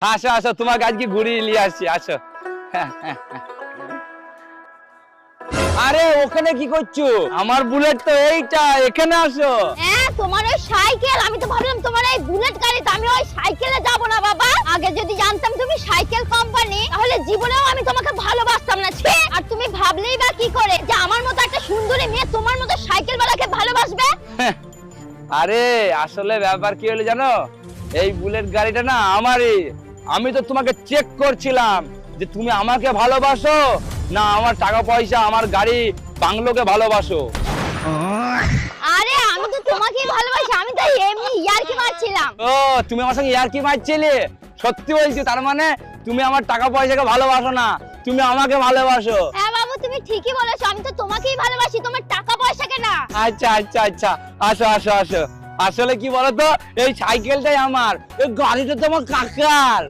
আসো আসো, তোমাকে আজকে ঘুরিয়ে নিয়ে আসছি, আসো। আরে ওখানে কি করছো? আমার বুলেট তো এইটা, এখানে আসো। হ্যাঁ, তোমার ওই সাইকেল, আমি তো ভাবলাম তোমার এই বুলেট গাড়িতে, আমি ওই সাইকেলে যাব না বাবা। আগে যদি জানতাম তুমি সাইকেল কোম্পানি, তাহলে জীবনেও আমি তোমাকে ভালোবাসতাম না। ছি! আর তুমি ভাবলেই বা কি করে যে আমার মতো একটা সুন্দরী মেয়ে তোমার মতো সাইকেলওয়ালাকে ভালোবাসবে? আরে আসলে ব্যাপার কি হলো জানো, এই বুলেট গাড়িটা না আমারই। আমি তো তোমাকে চেক করছিলাম যে তুমি আমাকে ভালোবাসো না আমার টাকা পয়সা, আমার গাড়ি বাংলোকে ভালোবাসো। আরে আমি তো তোমাকেই ভালোবাসি, আমি তো এমনি ইয়ার্কি মারছিলাম। ও, তুমি আমার সঙ্গে ইয়ার্কি মারছিলে? সত্যি বলছি, তার মানে তুমি আমার টাকা পয়সাকে ভালোবাসো না, তুমি আমাকে ভালোবাসো। হ্যাঁ বাবু, তুমি ঠিকই বলেছো, আমি তো তোমাকেই ভালোবাসি, তোমার টাকা পয়সাকে না। আচ্ছা আচ্ছা আচ্ছা, আসো আসো আসো। আসলে কি বলতো, এই সাইকেলটাই আমার, এই গাড়িটা তো আমার কাকার।